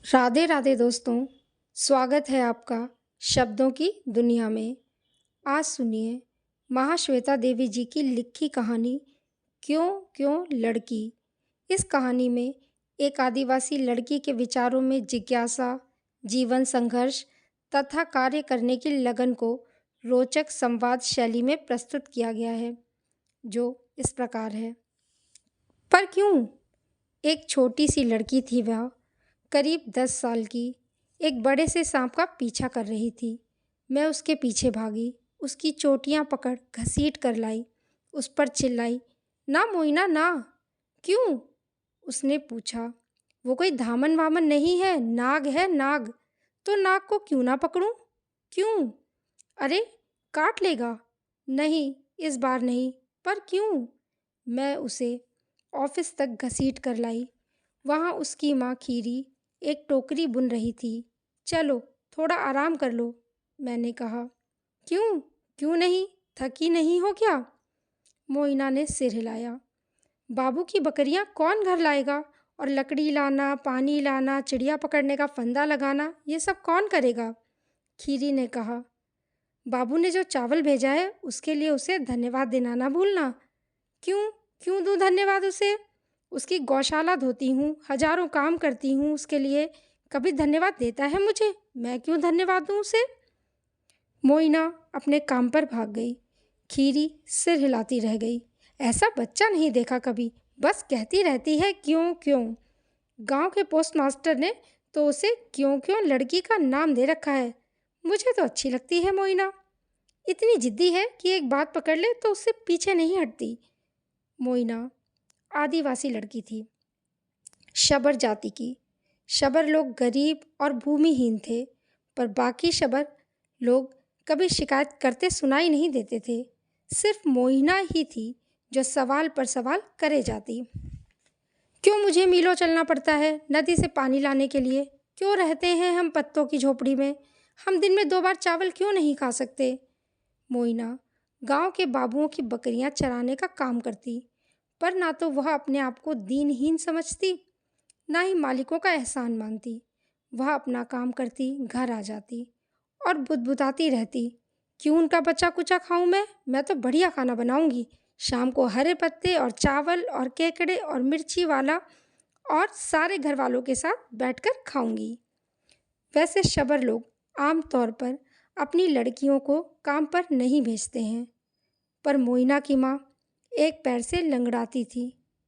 राधे राधे दोस्तों। स्वागत है आपका शब्दों की दुनिया में। आज सुनिए महाश्वेता देवी जी की लिखी कहानी क्यों क्यों लड़की। इस कहानी में एक आदिवासी लड़की के विचारों में जिज्ञासा, जीवन संघर्ष तथा कार्य करने की लगन को रोचक संवाद शैली में प्रस्तुत किया गया है, जो इस प्रकार है। पर क्यों? एक छोटी सी लड़की थी वह, करीब 10 साल की। एक बड़े से सांप का पीछा कर रही थी। मैं उसके पीछे भागी, उसकी चोटियां पकड़ घसीट कर लाई, उस पर चिल्लाई, ना मोइना ना। क्यों? उसने पूछा। वो कोई धामन वामन नहीं है, नाग है नाग। तो नाग को क्यों ना पकड़ूं? क्यों? अरे काट लेगा। नहीं, इस बार नहीं। पर क्यों? मैं उसे ऑफिस तक घसीट कर लाई। वहाँ उसकी माँ खीरी एक टोकरी बुन रही थी। चलो थोड़ा आराम कर लो, मैंने कहा। क्यों? क्यों नहीं? थकी नहीं हो क्या? मोइना ने सिर हिलाया। बाबू की बकरियां कौन घर लाएगा? और लकड़ी लाना, पानी लाना, चिड़िया पकड़ने का फंदा लगाना, ये सब कौन करेगा? खीरी ने कहा। बाबू ने जो चावल भेजा है उसके लिए उसे धन्यवाद देना ना भूलना। क्यों? क्यों दूँ धन्यवाद उसे? उसकी गौशाला धोती हूँ, हजारों काम करती हूँ उसके लिए। कभी धन्यवाद देता है मुझे? मैं क्यों धन्यवाद दूँ उसे? मोइना अपने काम पर भाग गई। खीरी सिर हिलाती रह गई। ऐसा बच्चा नहीं देखा कभी, बस कहती रहती है क्यों क्यों। गांव के पोस्टमास्टर ने तो उसे क्यों क्यों लड़की का नाम दे रखा है। मुझे तो अच्छी लगती है मोइना। इतनी जिद्दी है कि एक बात पकड़ ले तो उससे पीछे नहीं हटती। मोइना आदिवासी लड़की थी, शबर जाति की। शबर लोग गरीब और भूमिहीन थे, पर बाकी शबर लोग कभी शिकायत करते सुनाई नहीं देते थे। सिर्फ मोइना ही थी जो सवाल पर सवाल करे जाती। क्यों मुझे मीलों चलना पड़ता है नदी से पानी लाने के लिए? क्यों रहते हैं हम पत्तों की झोपड़ी में? हम दिन में 2 बार चावल क्यों नहीं खा सकते? मोइना गांव के बाबुओं की बकरियां चराने का काम करती, पर ना तो वह अपने आप को दीनहीन समझती, ना ही मालिकों का एहसान मानती। वह अपना काम करती, घर आ जाती और बुदबुदाती रहती। क्यों उनका बचा कुचा खाऊं मैं तो बढ़िया खाना बनाऊंगी। शाम को हरे पत्ते और चावल और केकड़े और मिर्ची वाला और सारे घर वालों के साथ बैठकर खाऊंगी। वैसे शबर लोग आम तौर पर अपनी लड़कियों को काम पर नहीं भेजते हैं, पर मोइना की माँ एक पैर से लंगड़ाती थी।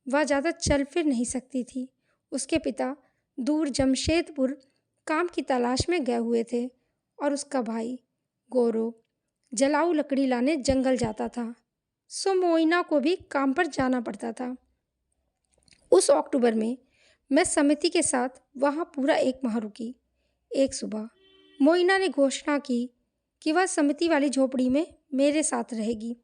वह ज़्यादा चल फिर नहीं सकती थी। उसके पिता दूर जमशेदपुर काम की तलाश में गए हुए थे और उसका भाई गोरो जलाऊ लकड़ी लाने जंगल जाता था, सो मोइना को भी काम पर जाना पड़ता था। उस अक्टूबर में मैं समिति के साथ वहाँ पूरा 1 माह रुकी। एक सुबह मोइना ने घोषणा की कि वह समिति वाली झोपड़ी में मेरे साथ रहेगी।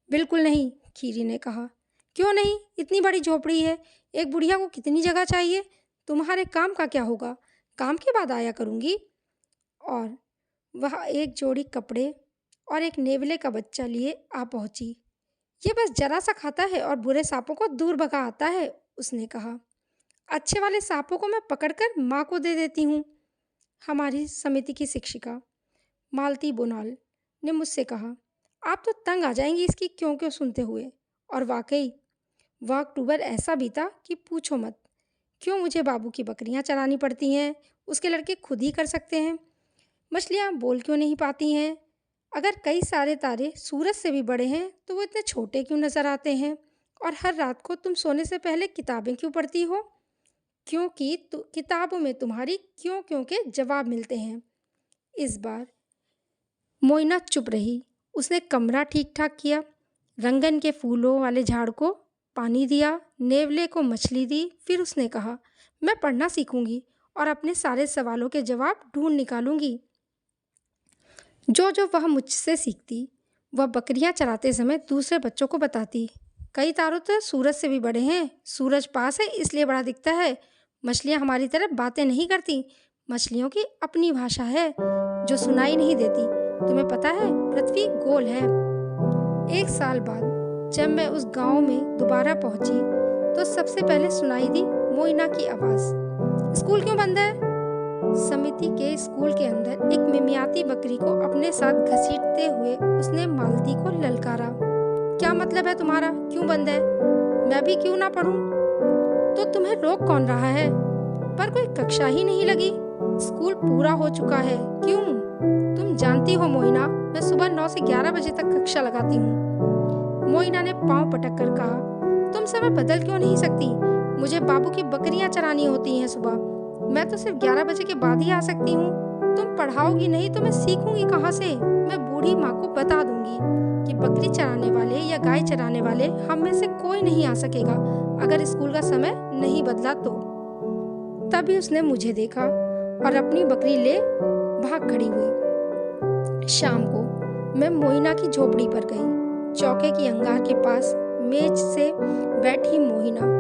बिल्कुल नहीं, खीरी ने कहा। क्यों नहीं? इतनी बड़ी झोपड़ी है, एक बुढ़िया को कितनी जगह चाहिए? तुम्हारे काम का क्या होगा? काम के बाद आया करूँगी। और वह एक जोड़ी कपड़े और एक नेवले का बच्चा लिए आ पहुंची। ये बस जरा सा खाता है और बुरे सांपों को दूर भगा आता है, उसने कहा। अच्छे वाले सांपों को मैं पकड़कर माँ को दे देती हूँ। हमारी समिति की शिक्षिका मालती बोनाल ने मुझसे कहा। आप तो तंग आ जाएंगी इसकी क्यों क्यों सुनते हुए। और वाकई वह अक्टूबर ऐसा बीता कि पूछो मत। क्यों मुझे बाबू की बकरियां चरानी पड़ती हैं? उसके लड़के खुद ही कर सकते हैं। मछलियां बोल क्यों नहीं पाती हैं? अगर कई सारे तारे सूरज से भी बड़े हैं तो वो इतने छोटे क्यों नजर आते हैं? और हर रात को तुम सोने से पहले किताबें क्यों पढ़ती हो? क्योंकि किताबों में तुम्हारी क्यों क्यों के जवाब मिलते हैं। इस बार मोइना चुप रही। उसने कमरा ठीक ठाक किया, रंगन के फूलों वाले झाड़ को पानी दिया, नेवले को मछली दी। फिर उसने कहा, मैं पढ़ना सीखूंगी और अपने सारे सवालों के जवाब ढूंढ निकालूंगी। जो जो वह मुझसे सीखती, वह बकरियां चराते समय दूसरे बच्चों को बताती। कई तारों तो सूरज से भी बड़े हैं, सूरज पास है इसलिए बड़ा दिखता है। मछलियां हमारी तरह बातें नहीं करती, मछलियों की अपनी भाषा है जो सुनाई नहीं देती। तुम्हें पता है पृथ्वी गोल है। 1 साल बाद जब मैं उस गांव में दोबारा पहुंची तो सबसे पहले सुनाई दी मोइना की आवाज़। स्कूल क्यों बंद है? समिति के स्कूल के अंदर एक मिमियाती बकरी को अपने साथ घसीटते हुए उसने मालती को ललकारा। क्या मतलब है तुम्हारा? क्यों बंद है? मैं भी क्यों ना पढ़ूं? तो तुम्हें रोक कौन रहा है? पर कोई कक्षा ही नहीं लगी। स्कूल पूरा हो चुका है। क्यों? तुम जानती हो मोइना, मैं सुबह 9 से 11 बजे तक कक्षा लगाती हूँ। मोइना ने पांव पटक कर कहा, तुम समय बदल क्यों नहीं सकती? मुझे बाबू की बकरियां चरानी होती हैं सुबह। मैं तो सिर्फ 11 बजे के बाद ही आ सकती हूँ। तुम पढ़ाओगी नहीं तो मैं सीखूंगी कहाँ से? मैं बूढ़ी माँ को बता दूंगी कि बकरी चराने वाले या गाय चराने वाले हम में से कोई नहीं आ सकेगा अगर स्कूल का समय नहीं बदला तो। तभी उसने मुझे देखा और अपनी बकरी ले भाग खड़ी हुई। शाम को मैं मोइना की झोपड़ी पर गई। चौके की अंगार के पास मेज से बैठी मोइना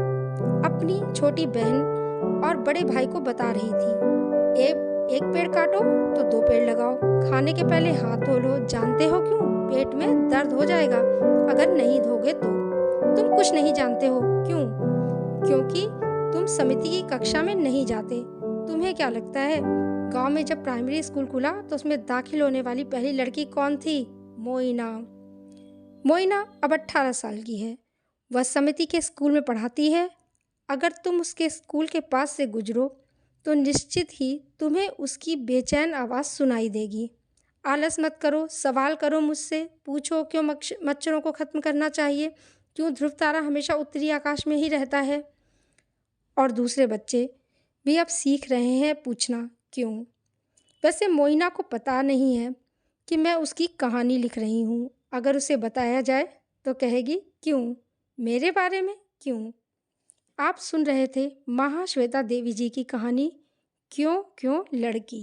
अपनी छोटी बहन और बड़े भाई को बता रही थी, एक पेड़ काटो तो 2 पेड़ लगाओ, खाने के पहले हाथ धो लो। जानते हो क्यों? पेट में दर्द हो जाएगा अगर नहीं धोगे तो। तुम कुछ नहीं जानते हो। क्यों? क्योंकि तुम समिति की कक्षा में नहीं जाते। तुम्हें क्या लगता है गांव में जब प्राइमरी स्कूल खुला तो उसमें दाखिल होने वाली पहली लड़की कौन थी? मोइना। मोइना अब 18 साल की है। वह समिति के स्कूल में पढ़ाती है। अगर तुम उसके स्कूल के पास से गुजरो तो निश्चित ही तुम्हें उसकी बेचैन आवाज़ सुनाई देगी। आलस मत करो, सवाल करो मुझसे। पूछो क्यों मच्छरों को ख़त्म करना चाहिए, क्यों ध्रुव तारा हमेशा उत्तरी आकाश में ही रहता है। और दूसरे बच्चे भी अब सीख रहे हैं पूछना क्यों। वैसे मोइना को पता नहीं है कि मैं उसकी कहानी लिख रही हूँ। अगर उसे बताया जाए तो कहेगी क्यों, मेरे बारे में क्यों। आप सुन रहे थे महाश्वेता देवी जी की कहानी क्यों क्यों लड़की।